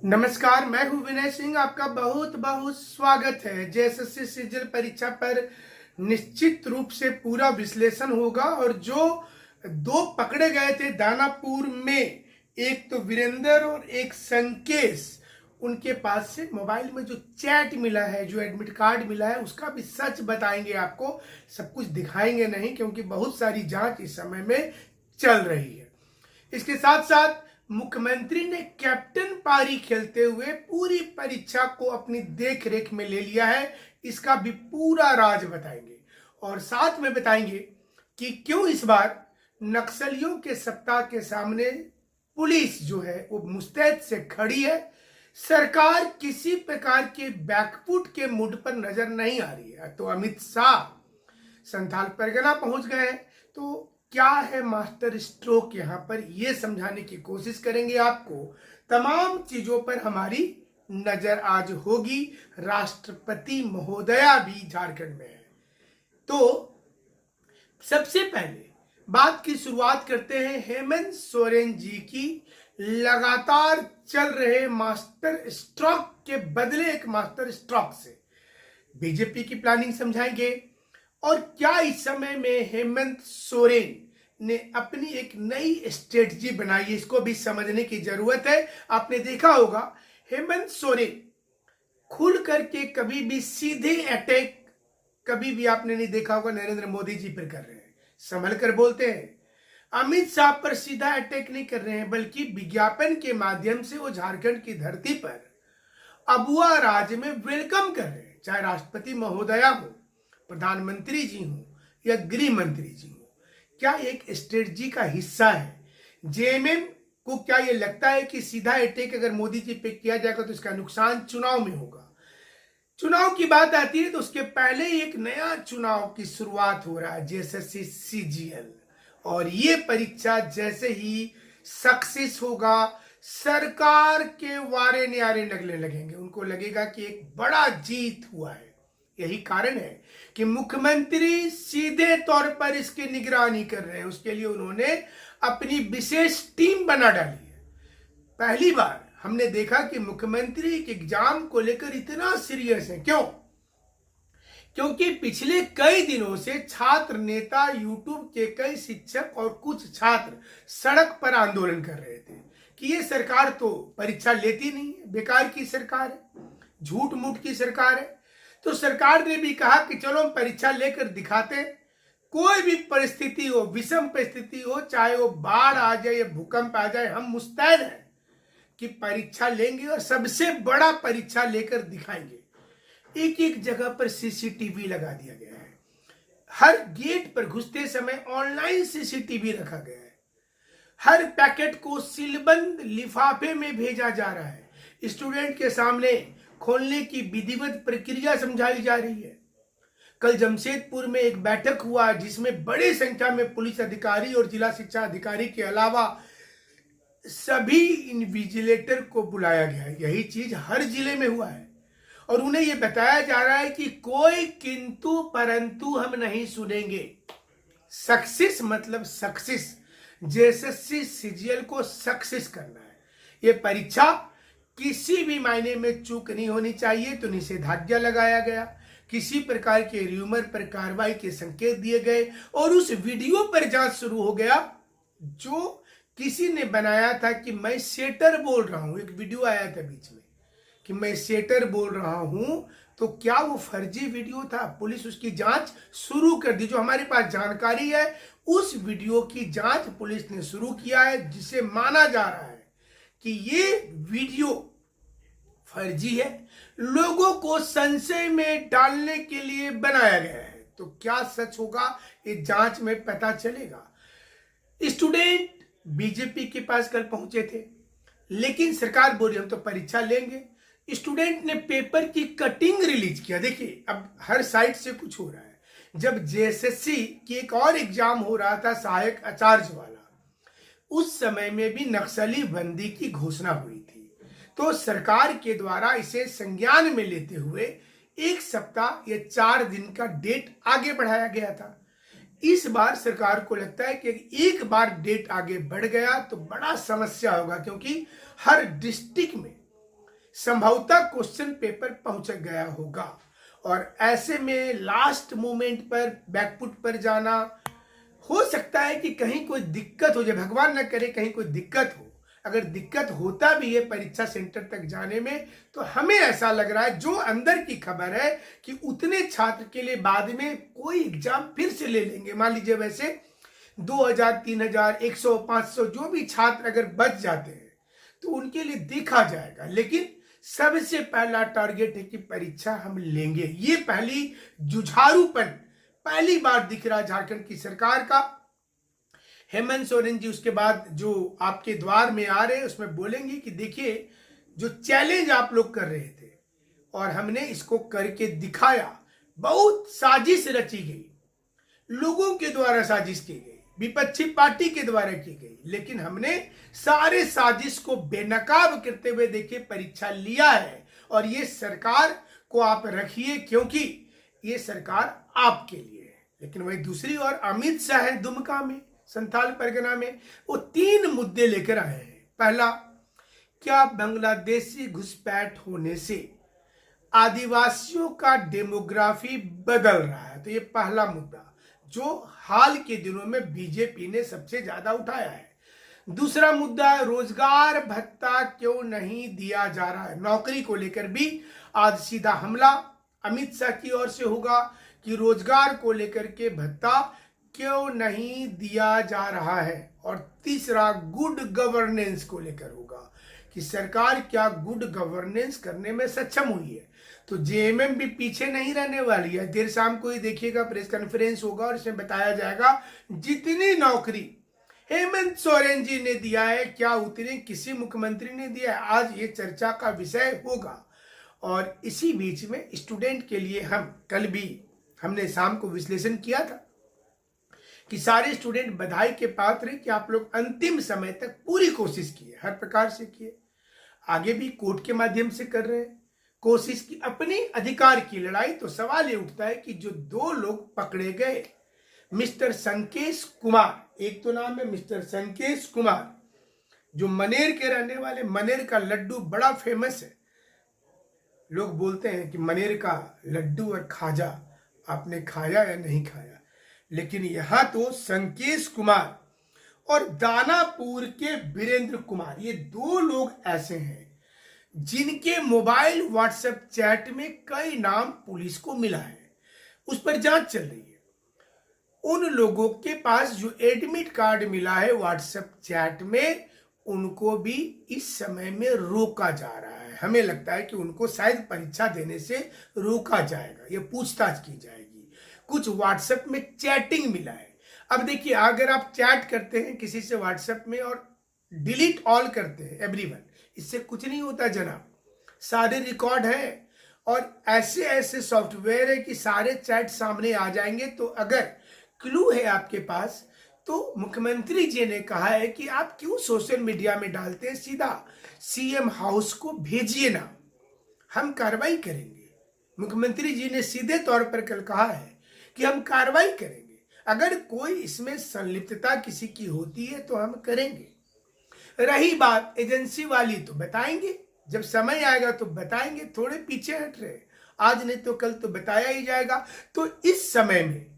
नमस्कार, मैं हूं विनय सिंह। आपका बहुत बहुत स्वागत है। जेएसएससी सीजीएल परीक्षा पर निश्चित रूप से पूरा विश्लेषण होगा। और जो दो पकड़े गए थे दानापुर में, एक तो वीरेंद्र और एक संकेश, उनके पास से मोबाइल में जो चैट मिला है, जो एडमिट कार्ड मिला है, उसका भी सच बताएंगे आपको। सब कुछ दिखाएंगे नहीं, क्योंकि बहुत सारी जांच इस समय में चल रही है। इसके साथ साथ मुख्यमंत्री ने कैप्टन पारी खेलते हुए पूरी परीक्षा को अपनी देख रेख में ले लिया है। इसका भी पूरा राज बताएंगे। और साथ में बताएंगे कि क्यों इस बार नक्सलियों के सत्ता के सामने पुलिस जो है वो मुस्तैद से खड़ी है। सरकार किसी प्रकार के बैकफुट के मूड पर नजर नहीं आ रही है। तो अमित शाह संथाल परगना पहुंच गए हैं। तो क्या है मास्टर स्ट्रोक यहां पर, यह समझाने की कोशिश करेंगे आपको। तमाम चीजों पर हमारी नजर आज होगी। राष्ट्रपति महोदया भी झारखंड में है। तो सबसे पहले बात की शुरुआत करते हैं हेमंत सोरेन जी की। लगातार चल रहे मास्टर स्ट्रोक के बदले एक मास्टर स्ट्रोक से बीजेपी की प्लानिंग समझाएंगे। और क्या इस समय में हेमंत सोरेन ने अपनी एक नई स्ट्रेटजी बनाई है, इसको भी समझने की जरूरत है। आपने देखा होगा हेमंत सोरेन खुल करके कभी भी सीधे अटैक कभी भी आपने नहीं देखा होगा नरेंद्र मोदी जी पर कर रहे हैं। संभल कर बोलते हैं। अमित शाह पर सीधा अटैक नहीं कर रहे हैं, बल्कि विज्ञापन के माध्यम से वो झारखंड की धरती पर अबुआ राज में वेलकम कर रहे हैं। चाहे राष्ट्रपति महोदया हो, प्रधानमंत्री जी हो या गृह मंत्री जी हो। क्या एक स्ट्रेटजी का हिस्सा है। जेएमएम को क्या ये लगता है कि सीधा अटैक अगर मोदी जी पे किया जाएगा तो इसका नुकसान चुनाव में होगा। चुनाव की बात आती है तो उसके पहले एक नया चुनाव की शुरुआत हो रहा है, जेएसएससी सीजीएल। और ये परीक्षा जैसे ही सक्सेस होगा, सरकार के वारे न्यारे लगने लगेंगे। उनको लगेगा कि एक बड़ा जीत हुआ है। यही कारण है कि मुख्यमंत्री सीधे तौर पर इसकी निगरानी कर रहे हैं। उसके लिए उन्होंने अपनी विशेष टीम बना डाली है। पहली बार हमने देखा कि मुख्यमंत्री एक एग्जाम को लेकर इतना सीरियस है। क्यों? क्योंकि पिछले कई दिनों से छात्र नेता, यूट्यूब के कई शिक्षक और कुछ छात्र सड़क पर आंदोलन कर रहे थे कि ये सरकार तो परीक्षा लेती नहीं है, बेकार की सरकार है, झूठ मूठ की सरकार है। तो सरकार ने भी कहा कि चलो हम परीक्षा लेकर दिखाते हैं। कोई भी परिस्थिति हो, विषम परिस्थिति हो, चाहे वो बाढ़ आ जाए या भूकंप आ जाए, हम मुस्तैद हैं कि परीक्षा लेंगे और सबसे बड़ा परीक्षा लेकर दिखाएंगे। एक एक जगह पर सीसीटीवी लगा दिया गया है। हर गेट पर घुसते समय ऑनलाइन सीसीटीवी रखा गया है। हर पैकेट को सीलबंद लिफाफे में भेजा जा रहा है। स्टूडेंट के सामने खोलने की विधिवत प्रक्रिया समझाई जा रही है। कल जमशेदपुर में एक बैठक हुआ जिसमें बड़ी संख्या में पुलिस अधिकारी और जिला शिक्षा अधिकारी के अलावा सभी इन्विजिलेटर को बुलाया गया है। यही चीज हर जिले में हुआ है। और उन्हें यह बताया जा रहा है कि कोई किंतु परंतु हम नहीं सुनेंगे। सक्सेस मतलब सक्सेस। जेएसएससी सीजीएल को सक्सेस करना है। यह परीक्षा किसी भी मायने में चूक नहीं होनी चाहिए। तो निषेधाज्ञा लगाया गया। किसी प्रकार के र्यूमर पर कार्रवाई के संकेत दिए गए और उस वीडियो पर जांच शुरू हो गया जो किसी ने बनाया था कि मैं सेटर बोल रहा हूं। एक वीडियो आया था बीच में कि मैं सेटर बोल रहा हूं। तो क्या वो फर्जी वीडियो था? पुलिस उसकी जांच शुरू कर दी। जो हमारे पास जानकारी है, उस वीडियो की जांच पुलिस ने शुरू किया है, जिसे माना जा रहा है कि ये वीडियो फर्जी है, लोगों को संशय में डालने के लिए बनाया गया है। तो क्या सच होगा, ये जांच में पता चलेगा। स्टूडेंट बीजेपी के पास कल पहुंचे थे, लेकिन सरकार बोली हम तो परीक्षा लेंगे। स्टूडेंट ने पेपर की कटिंग रिलीज किया। देखिए, अब हर साइड से कुछ हो रहा है। जब जेएसएससी की एक और एग्जाम हो रहा था, सहायक आचार्य वाला, उस समय में भी नक्सली बंदी की घोषणा हुई थी। तो सरकार के द्वारा इसे संज्ञान में लेते हुए एक सप्ताह या 4 दिन का डेट आगे बढ़ाया गया था। इस बार सरकार को लगता है कि एक बार डेट आगे बढ़ गया तो बड़ा समस्या होगा, क्योंकि हर डिस्ट्रिक्ट में संभवतः क्वेश्चन पेपर पहुंच गया होगा। और ऐसे में लास्ट मोमेंट पर बैकफुट पर जाना, हो सकता है कि कहीं कोई दिक्कत हो जाए, भगवान न करे कहीं कोई दिक्कत हो। अगर दिक्कत होता भी है परीक्षा सेंटर तक जाने में, तो हमें ऐसा लग रहा है, जो अंदर की खबर है, कि उतने छात्र के लिए बाद में कोई एग्जाम फिर से ले लेंगे। मान लीजिए वैसे 2000, 3000, 100, 500 जो भी छात्र अगर बच जाते हैं तो उनके लिए देखा जाएगा। लेकिन सबसे पहला टारगेट है कि परीक्षा हम लेंगे। ये पहली जुझारूपन पहली बार दिख रहा है झारखंड की सरकार का। हेमंत सोरेन जी उसके बाद जो आपके द्वार में आ रहे हैं उसमें बोलेंगे कि देखिए, जो चैलेंज आप लोग कर रहे थे और हमने इसको करके दिखाया, बहुत साजिश रची गई, लोगों के द्वारा साजिश की गई, विपक्षी पार्टी के द्वारा की गई, लेकिन हमने सारे साजिश को बेनकाब करते हुए देखिए परीक्षा लिया है। और ये सरकार को आप रखिए, क्योंकि ये सरकार आपके लिए है। लेकिन वही दूसरी ओर अमित शाह है दुमका में, संथाल परगना में, वो 3 मुद्दे लेकर आए हैं। पहला, क्या बांग्लादेशी घुसपैठ होने से आदिवासियों का डेमोग्राफी बदल रहा है? तो ये पहला मुद्दा जो हाल के दिनों में बीजेपी ने सबसे ज्यादा उठाया है। दूसरा मुद्दा, रोजगार भत्ता क्यों नहीं दिया जा रहा है? नौकरी को लेकर भी आज सीधा हमला अमित शाह की ओर से होगा कि रोजगार को लेकर के भत्ता क्यों नहीं दिया जा रहा है। और तीसरा, गुड गवर्नेंस को लेकर होगा कि सरकार क्या गुड गवर्नेंस करने में सक्षम हुई है। तो जेएमएम भी पीछे नहीं रहने वाली है। देर शाम को ही देखिएगा, प्रेस कॉन्फ्रेंस होगा और इसमें बताया जाएगा जितनी नौकरी हेमंत सोरेन जी ने दिया है, क्या उतने किसी मुख्यमंत्री ने दिया है? आज ये चर्चा का विषय होगा। और इसी बीच में स्टूडेंट के लिए कल भी हमने शाम को विश्लेषण किया था कि सारे स्टूडेंट बधाई के पात्र हैं कि आप लोग अंतिम समय तक पूरी कोशिश किए, हर प्रकार से किए, आगे भी कोर्ट के माध्यम से कर रहे हैं कोशिश की अपनी अधिकार की लड़ाई। तो सवाल ये उठता है कि जो 2 लोग पकड़े गए, मिस्टर संकेश कुमार, एक तो नाम है मिस्टर संकेश कुमार, जो मनेर के रहने वाले, मनेर का लड्डू बड़ा फेमस है। लोग बोलते हैं कि मनेर का लड्डू और खाजा आपने खाया या नहीं खाया, लेकिन यहां तो संकेश कुमार और दानापुर के वीरेंद्र कुमार, ये 2 लोग ऐसे हैं जिनके मोबाइल व्हाट्सएप चैट में कई नाम पुलिस को मिला है, उस पर जांच चल रही है। उन लोगों के पास जो एडमिट कार्ड मिला है व्हाट्सएप चैट में, उनको भी इस समय में रोका जा रहा है। हमें लगता है कि उनको शायद परीक्षा देने से रोका जाएगा, ये पूछताछ की जाएगी। कुछ व्हाट्सएप में चैटिंग मिला है। अब देखिए, अगर आप चैट करते हैं किसी से व्हाट्सएप में और डिलीट ऑल करते हैं एवरीवन, इससे कुछ नहीं होता जनाब, सारे रिकॉर्ड है और ऐसे ऐसे सॉफ्टवेयर है कि सारे चैट सामने आ जाएंगे। तो अगर क्लू है आपके पास, तो मुख्यमंत्री जी ने कहा है कि आप क्यों सोशल मीडिया में डालते हैं, सीधा सीएम हाउस को भेजिए ना, हम कार्रवाई करेंगे। मुख्यमंत्री जी ने सीधे तौर पर कल कहा है कि हम कार्रवाई करेंगे, अगर कोई इसमें संलिप्तता किसी की होती है तो हम करेंगे। रही बात एजेंसी वाली, तो बताएंगे, जब समय आएगा तो बताएंगे, थोड़े पीछे हट रहे, आज नहीं तो कल तो बताया ही जाएगा। तो इस समय में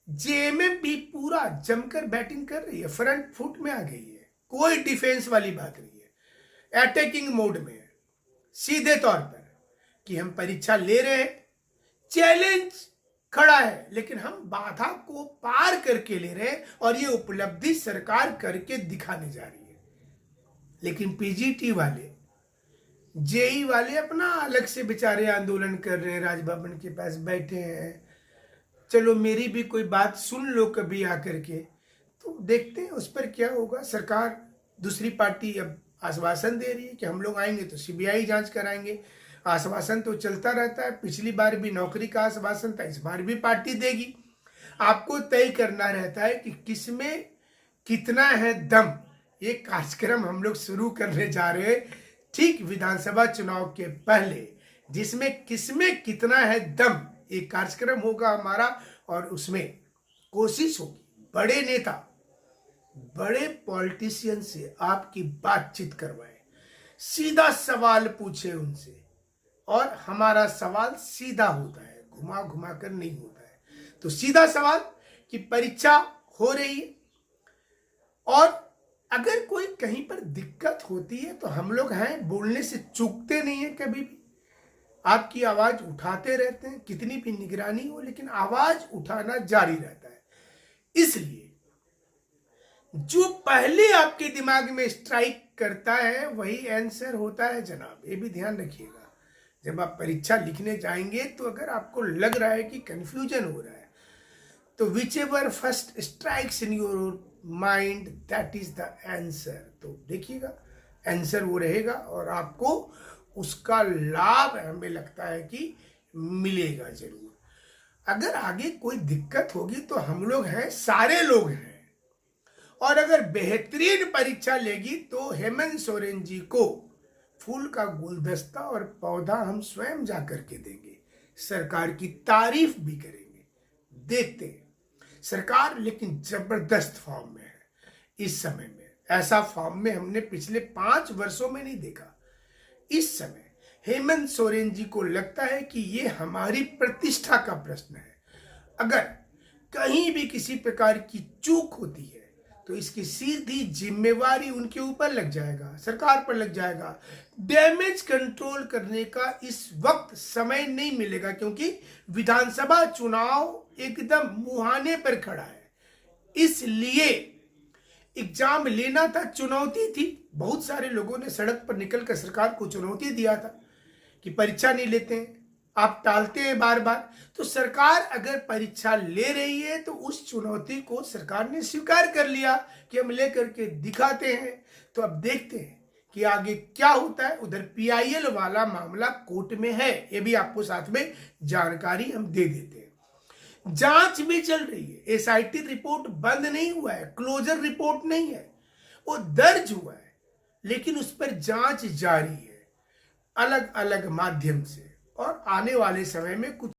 जेएमएम भी पूरा जमकर बैटिंग कर रही है, फ्रंट फुट में आ गई है, कोई डिफेंस वाली बात नहीं है, अटैकिंग मोड में है सीधे तौर पर कि हम परीक्षा ले रहे हैं, चैलेंज खड़ा है, लेकिन हम बाधा को पार करके ले रहे हैं और ये उपलब्धि सरकार करके दिखाने जा रही है। लेकिन पीजीटी वाले, जेई वाले अपना अलग से बेचारे आंदोलन कर रहे हैं, राजभवन के पास बैठे हैं। चलो मेरी भी कोई बात सुन लो कभी आकर के, तो देखते हैं उस पर क्या होगा। सरकार, दूसरी पार्टी अब आश्वासन दे रही है कि हम लोग आएंगे तो सीबीआई जांच कराएंगे। आश्वासन तो चलता रहता है, पिछली बार भी नौकरी का आश्वासन था, इस बार भी पार्टी देगी। आपको तय करना रहता है कि किसमें कितना है दम। ये कार्यक्रम हम लोग शुरू करने जा रहे हैं ठीक विधानसभा चुनाव के पहले, जिसमें किसमें कितना है दम, एक कार्यक्रम होगा हमारा और उसमें कोशिश होगी बड़े नेता, बड़े पॉलिटिशियन से आपकी बातचीत करवाएं, सीधा सवाल पूछे उनसे, और हमारा सवाल सीधा होता है, घुमा घुमा कर नहीं होता है। तो सीधा सवाल कि परीक्षा हो रही है, और अगर कोई कहीं पर दिक्कत होती है तो हम लोग हैं, बोलने से चूकते नहीं है कभी भी। आपकी आवाज उठाते रहते हैं, कितनी भी निगरानी हो, लेकिन आवाज उठाना जारी रहता है। इसलिए जो पहले आपके दिमाग में स्ट्राइक करता है वही आंसर होता है जनाब, ये भी ध्यान रखिएगा। जब आप परीक्षा लिखने जाएंगे तो अगर आपको लग रहा है कि कंफ्यूजन हो रहा है, तो which ever first strikes in your mind that is the answer. तो देखिएगा आंसर वो रहेगा, और आपको उसका लाभ हमें लगता है कि मिलेगा जरूर। अगर आगे कोई दिक्कत होगी तो हम लोग हैं, सारे लोग हैं, और अगर बेहतरीन परीक्षा लेगी तो हेमंत सोरेन जी को फूल का गुलदस्ता और पौधा हम स्वयं जा करके देंगे, सरकार की तारीफ भी करेंगे। देखते हैं सरकार लेकिन जबरदस्त फॉर्म में है इस समय में, ऐसा फॉर्म में हमने पिछले 5 वर्षों में नहीं देखा। इस समय हेमंत सोरेन जी को लगता है कि ये हमारी प्रतिष्ठा का प्रश्न है, अगर कहीं भी किसी प्रकार की चूक होती है तो इसकी सीधी जिम्मेवारी उनके ऊपर लग जाएगा, सरकार पर लग जाएगा। डैमेज कंट्रोल करने का इस वक्त समय नहीं मिलेगा, क्योंकि विधानसभा चुनाव एकदम मुहाने पर खड़ा है। इसलिए एग्जाम लेना था, चुनौती थी। बहुत सारे लोगों ने सड़क पर निकलकर सरकार को चुनौती दिया था कि परीक्षा नहीं लेते हैं, आप टालते हैं बार बार। तो सरकार अगर परीक्षा ले रही है तो उस चुनौती को सरकार ने स्वीकार कर लिया कि हम लेकर के दिखाते हैं। तो अब देखते हैं कि आगे क्या होता है। उधर PIL वाला मामला कोर्ट में है, ये भी आपको साथ में जानकारी हम दे देते हैं। जांच भी चल रही है, SIT रिपोर्ट बंद नहीं हुआ है, क्लोजर रिपोर्ट नहीं है, वो दर्ज हुआ है, लेकिन उस पर जांच जारी है अलग अलग माध्यम से, और आने वाले समय में कुछ